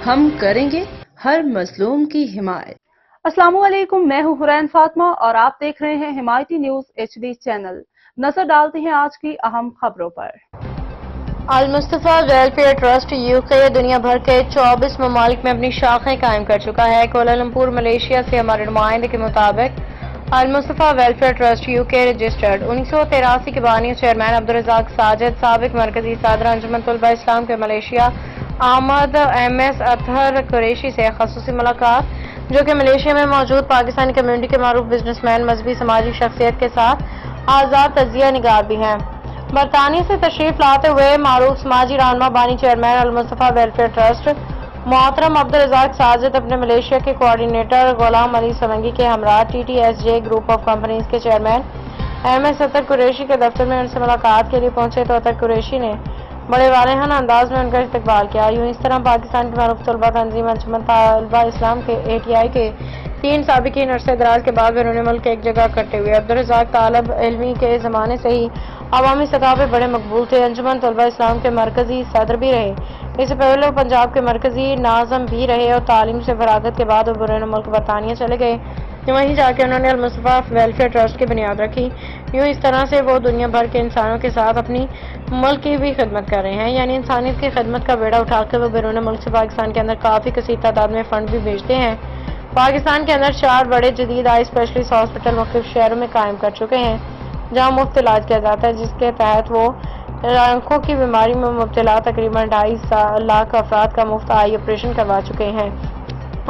ہم کریں گے ہر مظلوم کی حمایت۔ السلام علیکم، میں ہوں حرین فاطمہ اور آپ دیکھ رہے ہیں حمایتی نیوز HD چینل۔ نظر ڈالتے ہیں آج کی اہم خبروں پر۔ المصطفیٰ ویلفیئر ٹرسٹ UK دنیا بھر کے 24 ممالک میں اپنی شاخیں قائم کر چکا ہے۔ کوالالمپور ملیشیا سے ہمارے نمائندے کے مطابق المصطفیٰ ویلفیئر ٹرسٹ UK رجسٹرڈ 1983 کے بانی چیئرمین عبدالرزاق ساجد، سابق مرکزی صدر انجمن طلباء اسلام کے ملیشیا احمد MS اطہر قریشی سے خصوصی ملاقات، جو کہ ملیشیا میں موجود پاکستانی کمیونٹی کے معروف بزنس مین، مذہبی سماجی شخصیت کے ساتھ آزاد تجزیہ نگار بھی ہیں۔ برطانیہ سے تشریف لاتے ہوئے معروف سماجی رہنما بانی چیئرمین المصطفیٰ ویلفیئر ٹرسٹ محترم عبدالرزاق ساجد اپنے ملیشیا کے کوآرڈینیٹر غلام علی سونگی کے ہمراہ TTSJ گروپ آف کمپنیز کے چیئرمین MS اطہر قریشی کے دفتر میں ان سے ملاقات کے لیے پہنچے تو اطہر قریشی نے بڑے والہانہ انداز میں ان کا استقبال کیا۔ یوں اس طرح پاکستان کے معروف طلباء تنظیم انجمن طلباء اسلام کے ATI کے 3 سابقین عرصے دراز کے بعد بیرون ملک ایک جگہ اکٹھے ہوئے۔ عبدالرزاق طالب علمی کے زمانے سے ہی عوامی سطح پہ بڑے مقبول تھے، انجمن طلباء اسلام کے مرکزی صدر بھی رہے، اس سے پہلے وہ پنجاب کے مرکزی ناظم بھی رہے اور تعلیم سے فراغت کے بعد وہ بیرون ملک برطانیہ چلے گئے۔ وہیں جا کے انہوں نے المصطفیٰ ویلفیئر ٹرسٹ کی بنیاد رکھی۔ یوں اس طرح سے وہ دنیا بھر کے انسانوں کے ساتھ اپنی ملک کی بھی خدمت کر رہے ہیں، یعنی انسانیت کی خدمت کا بیڑا اٹھا کے وہ بیرون ملک سے پاکستان کے اندر کافی کثیر تعداد میں فنڈ بھی بھیجتے ہیں۔ پاکستان کے اندر 4 بڑے جدید آئی اسپیشلسٹ ہاسپٹل مختلف شہروں میں قائم کر چکے ہیں، جہاں مفت علاج کیا جاتا ہے، جس کے تحت وہ آنکھوں کی بیماری میں مبتلا تقریباً 2.5 لاکھ افراد کا مفت آئی آپریشن کروا چکے ہیں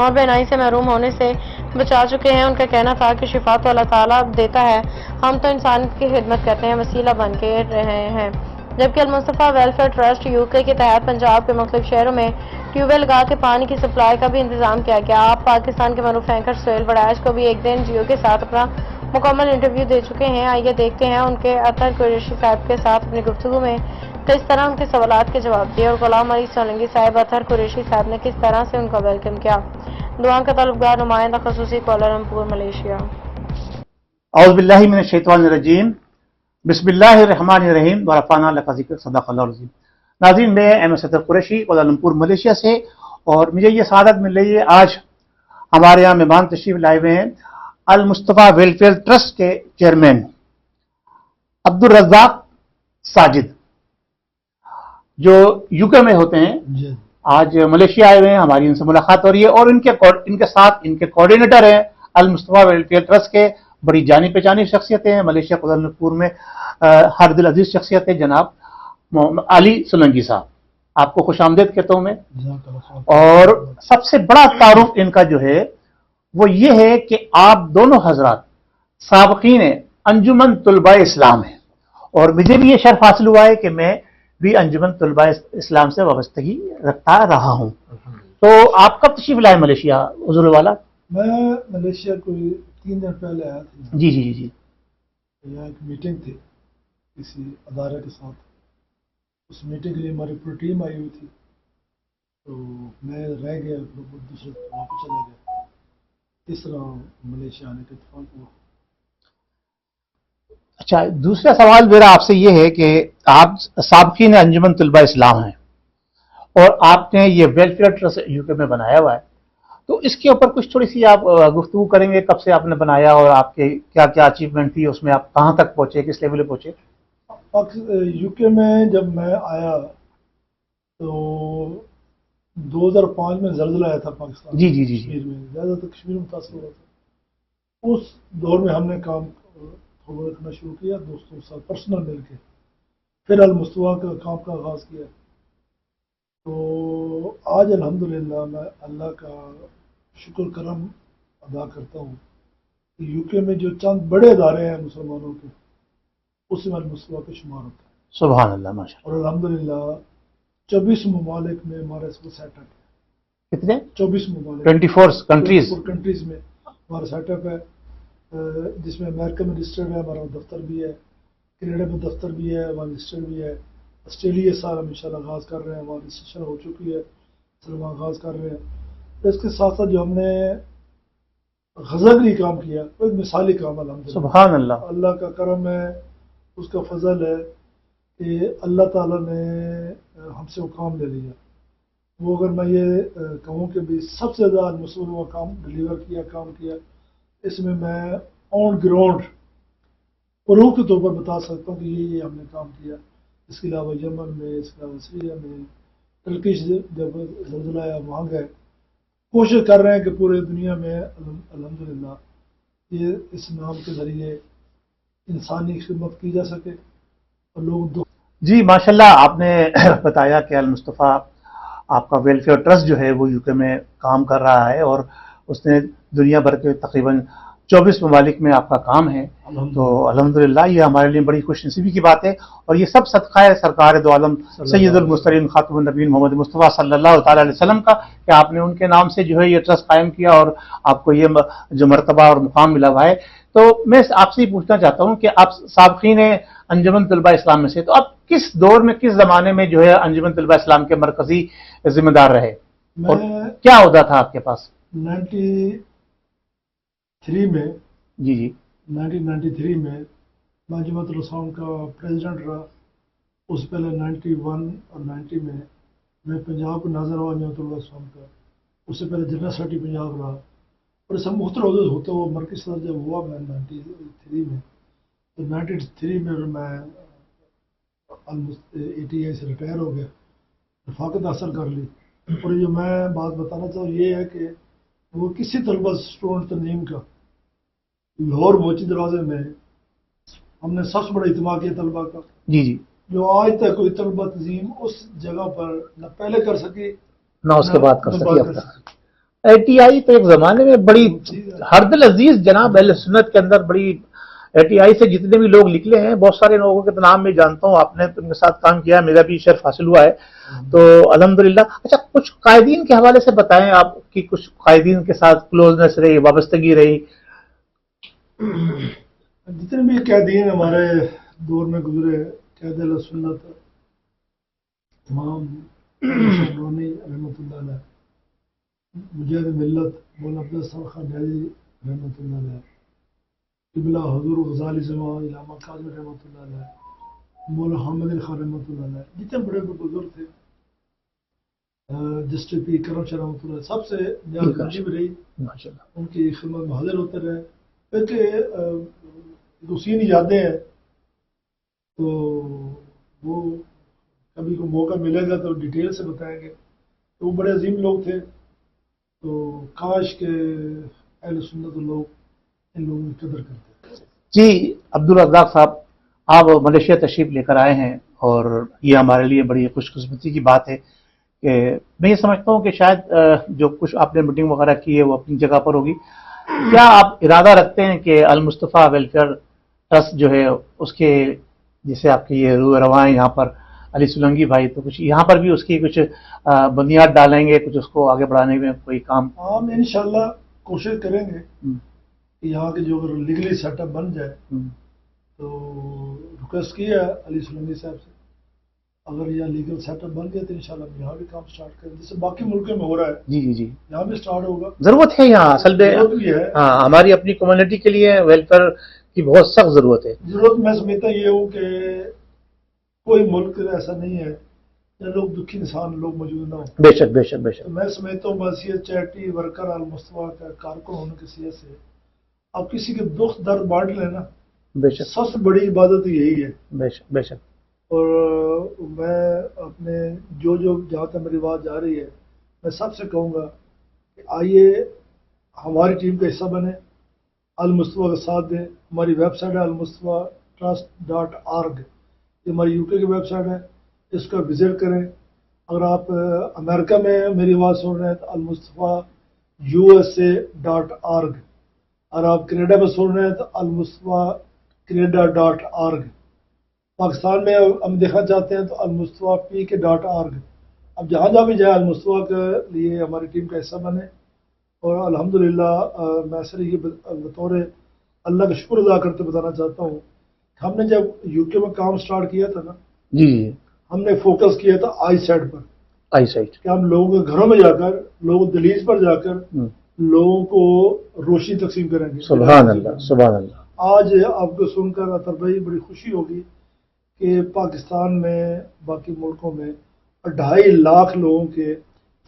اور بینائی سے محروم ہونے سے بچا چکے ہیں۔ ان کا کہنا تھا کہ شفا تو اللہ تعالیٰ دیتا ہے، ہم تو انسانیت کی خدمت کرتے ہیں، وسیلہ بن کے رہے ہیں۔ جبکہ المصطفیٰ ویلفیئر ٹرسٹ UK کے تحت پنجاب کے مختلف شہروں میں ٹیوب ویل لگا کے پانی کی سپلائی کا بھی انتظام کیا گیا۔ آپ پاکستان کے معروف اینکر سہیل وڑائچ کو بھی ایک دن جیو کے ساتھ اپنا مکمل انٹرویو دے چکے ہیں۔ آئیے دیکھتے ہیں ان کے اطہر قریشی صاحب کے ساتھ اپنی گفتگو میں کس طرح ان کے سوالات کے جواب دیے اور غلام علی سونگی صاحب اطہر قریشی صاحب نے کس طرح سے ان کا ویلکم کیا۔ دعا کا طلبگار نمائندہ خصوصی کوالالمپور ملیشیا۔ اعوذ باللہ من الشیطان الرجیم، بسم اللہ الرحمن الرحیم، ورفعنا لک ذکرک، صدق اللہ العظیم۔ ناظرین، میں MS اطہر قریشی کوالالمپور ملیشیا سے، اور مجھے یہ سعادت مل رہی ہے آج ہمارے یہاں مہمان تشریف لائے ہوئے ہیں المصطفیٰ ویلفیئر ٹرسٹ کے چیئرمین عبدالرزاق ساجد، جو UK میں ہوتے ہیں، آج ملیشیا آئے ہوئے ہیں، ہماری ان سے ملاقات ہو رہی ہے، اور ان کے ساتھ ان کے کوآرڈینیٹر ہیں المصطفیٰ ویلفیئر ٹرسٹ کے، بڑی جانی پہچانی شخصیتیں ہیں ملیشیا کوالالمپور میں، ہر دل عزیز شخصیت ہے جناب علی سونگی صاحب، آپ کو خوش آمدید کہتا ہوں میں۔ اور سب سے بڑا تعارف ان کا جو ہے وہ یہ ہے کہ آپ دونوں حضرات سابقین انجمن طلباء اسلام ہیں، اور مجھے بھی یہ شرف حاصل ہوا ہے کہ میں بھی انجمن طلباء اسلام سے وابستگی رکھتا رہا ہوں۔ تو آپ کب تشریف لائے ملیشیا حضور والا؟ میں ملیشیا کوئی 3 دن پہلے آیا تھا۔ جی جی جی جی، یہاں ایک میٹنگ تھی کسی ادارے کے ساتھ، اس میٹنگ کے لیے ہماری پوری ٹیم آئی ہوئی تھی، تو میں رہ گیا، دوسرے واپس چلا گیا۔ اس طرح ملیشیا آنے کا اتفاق ہوا۔ اچھا، دوسرا سوال میرا آپ سے یہ ہے کہ آپ سابقین انجمن طلباء اسلام ہیں اور آپ نے یہ ویلفیئر ٹرسٹ UK میں بنایا ہوا ہے، تو اس کے اوپر کچھ تھوڑی سی آپ گفتگو کریں گے، کب سے آپ نے بنایا اور آپ کے کیا کیا اچیومنٹ تھی اس میں، آپ کہاں تک پہنچے، کس لیول پہ پہنچے؟ UK میں جب میں آیا تو 2005 میں زلزلہ آیا تھا پاکستان، جی جی جی کشمیر میں، زیادہ تر کشمیر متاثر ہوا تھا۔ اس دور میں ہم نے کام رکھنا شروع کیا دوستوں کے ساتھ پرسنل مل کے، پھر المصطفیٰ کا کام کا آغاز کیا۔ تو آج الحمدللہ میں اللہ کا شکر کرم ادا کرتا ہوں کہ UK میں جو چند بڑے ادارے ہیں مسلمانوں کے، اس میں المصطفیٰ کا شمار ہوتا ہے۔ سبحان اللہ، ماشاء اللہ۔ اور الحمدللہ 24 ممالک میں ہمارا اس کو سیٹ اپ ہے۔ کتنے؟ 24 ممالک، 24 کنٹریز میں ہمارا سیٹ اپ ہے، جس میں امریکہ میں رجسٹرڈ ہے، ہمارا دفتر بھی ہے، کینیڈا میں دفتر بھی ہے، وہاں رجسٹرڈ بھی ہے، آسٹریلیا سال ہم انشاءاللہ آغاز کر رہے ہیں، وہاں رجسٹریشن ہو چکی ہے، وہاں آغاز کر رہے ہیں۔ تو اس کے ساتھ ساتھ جو ہم نے غزہ کے لیے کام کیا، وہ ایک مثالی کام الحمدللہ، سبحان اللہ، اللہ کا کرم ہے، اس کا فضل ہے کہ اللہ تعالیٰ نے ہم سے وہ کام لے لیا۔ وہ اگر میں یہ کہوں کہ بھی سب سے زیادہ المستفا کا کام ڈلیور کام کیا، اس میں آن گراؤنڈ پروف کے طور پر بتا سکتا ہوں کہ یہ ہم نے کام کیا. اس کے علاوہ یمن میں، اس کے علاوہ سیریا میں، ترکیش جب زلزلہ آیا وہاں گئے. کوشش کر رہے ہیں کہ پورے دنیا میں الحمدللہ یہ اس نام کے ذریعے انسانی خدمت کی جا سکے اور لوگ جی ماشاءاللہ آپ نے بتایا کہ المصطفیٰ آپ کا ویلفیئر ٹرسٹ جو ہے وہ یو کے میں کام کر رہا ہے اور اس نے دنیا بھر کے تقریباً 24 ممالک میں آپ کا کام ہے. تو الحمدللہ یہ ہمارے لیے بڑی خوش نصیبی کی بات ہے اور یہ سب صدقہ ہے سرکار دو عالم سید المرسلین خاتم النبیین محمد مصطفیٰ صلی اللہ تعالی علیہ وسلم کا کہ آپ نے ان کے نام سے جو ہے یہ ٹرسٹ قائم کیا اور آپ کو یہ جو مرتبہ اور مقام ملا ہوا ہے. تو میں آپ سے یہ پوچھنا چاہتا ہوں کہ آپ سابقین انجمن طلبہ اسلام میں سے، تو آپ کس دور میں کس زمانے میں جو ہے انجمن طلبہ اسلام کے مرکزی ذمہ دار رہے اور کیا عہدہ تھا آپ کے پاس؟ 93 میں جی 1993 میں میں جماعت الاسلام کا پریزیڈنٹ رہا. اس سے پہلے 91 اور 90 میں میں پنجاب کا ناظر ہوا جماعت الاسلام کا. اس سے پہلے جنرل سیکرٹری پنجاب رہا اور یہ سب مختلف عہدے ہوتے ہوئے مرکزی صدر جب ہوا میں 93 میں، تو 93 میں میں ATI سے ریٹائر ہو گیا، رفاقت حاصل کر لی. اور جو میں بات بتانا چاہوں یہ ہے کہ وہ کسی طلبہ اسٹوڈنٹ تنظیم کا لاہور موچی دروازے میں ہم نے سب سے بڑا اجتماع کیا طلبہ کا، جی جو آج تک کوئی طلبہ تنظیم اس جگہ پر نہ پہلے کر سکی نہ اس کے بعد کر سکی. ATI تو ایک زمانے میں بڑی ہر دل عزیز جناب اہل سنت کے اندر بڑی ATI سے جتنے بھی لوگ نکلے ہیں بہت سارے لوگوں کے نام میں جانتا ہوں، آپ نے ان کے ساتھ کام کیا، میرا بھی شرف حاصل ہوا ہے. تو الحمدللہ. اچھا کچھ قائدین کے حوالے سے بتائیں، آپ کی کچھ قائدین کے ساتھ کلوزنس رہی، وابستگی رہی؟ جتنے بھی قائدین ہمارے دور میں گزرے، قائد اہل سنت امام رونی رحمۃ اللہ علیہ، مجاہد ملت مولانا عبدالستار خان ڈیلی رحمۃ اللہ علیہ، قبلہ حضور غزالی زمان علامہ کاظم رحمۃ اللہ علیہ، مولانا حامد علی خان رحمۃ اللہ علیہ، جتنے بڑے بڑے بزرگ تھے، جسٹس پی کرم شاہ رحمۃ اللہ، سب سے نیاز نجیب رہی، ان کی خدمت میں حاضر ہوتے رہے. حسین یادیں ہیں تو وہ کبھی کو موقع ملے گا تو ڈیٹیل سے بتائیں گے. تو وہ بڑے عظیم لوگ تھے، تو کاش کے اہل سنت لوگ ان لوگوں کی قدر کرتے. جی عبدالرزاق صاحب، آپ ملیشیا تشریف لے کر آئے ہیں اور یہ ہمارے لیے بڑی خوش قسمتی کی بات ہے کہ میں یہ سمجھتا ہوں کہ شاید جو کچھ آپ نے میٹنگ وغیرہ کی ہے وہ اپنی جگہ پر ہوگی. کیا آپ ارادہ رکھتے ہیں کہ المصطفیٰ ویلفیئر ٹرسٹ جو ہے اس کے جیسے آپ کی یہ روح رواں یہاں پر علی سولنگی بھائی، تو کچھ یہاں پر بھی اس کی کچھ بنیاد ڈالیں گے، کچھ اس کو آگے بڑھانے میں کوئی کام؟ ہم انشاءاللہ کوشش کریں گے کہ یہاں کے جو لیگلی سیٹ اپ بن جائے. تو ریکویسٹ کیا ہے علی سولنگی صاحب سے، اگر یہاں لیگل سیٹ اپ بن گیا تو انشاءاللہ ہم یہاں بھی کام سٹارٹ کریں جیسے باقی ملکوں میں ہو رہا ہے. جی یہاں بھی سٹارٹ ہوگا. ضرورت ہے یہاں اصل میں، ہاں ہماری اپنی کمیونٹی کے لیے ویلفیئر کی بہت سخت ضرورت ہے. میں سمجھتا یہ ہوں کہ کوئی ملک ایسا نہیں ہے جہاں لوگ دکھی انسان لوگ موجود نہ ہوں. بے شک بے شک بے شک. میں سمجھتا ہوں بس یہ چیریٹی ورکر المصطفیٰ کا کارکن ہونے کی حیثیت سے آپ کسی کے دکھ درد بانٹ لینا بے شک سب سے بڑی عبادت یہی ہے. بے شک بے شک. اور میں اپنے جو جہاں تک میری بات جا رہی ہے میں سب سے کہوں گا کہ آئیے ہماری ٹیم کا حصہ بنے، المصطفیٰ کا ساتھ دیں. ہماری ویب سائٹ ہے almustapha.trust.org، یہ ہماری UK کی ویب سائٹ ہے، اس کا وزٹ کریں. اگر آپ امریکہ میں میری آواز سن رہے ہیں تو almustapha.USA.org، اور آپ کینیڈا میں سن رہے ہیں تو almustapha.canada.org. پاکستان میں ہم دیکھنا چاہتے ہیں تو almustapha.org. اب جہاں بھی جائے المصطفیٰ کے لیے ہماری ٹیم کا حصہ بنے. اور الحمدللہ میں صرف یہ بطور اللہ کا شکر ادا کرتے بتانا چاہتا ہوں کہ ہم نے جب UK میں کام سٹارٹ کیا تھا نا، جی ہم نے فوکس کیا تھا آئی سائٹ پر. آئی سائٹ کہ ہم لوگوں کے گھروں میں جا کر، لوگوں دہلیز پر جا کر لوگوں کو روشنی تقسیم کریں گے. سبحان اللہ سبحان اللہ. آج آپ کو سن کر اطہر بھائی بڑی خوشی ہوگی کہ پاکستان میں باقی ملکوں میں 2.5 لاکھ لوگوں کے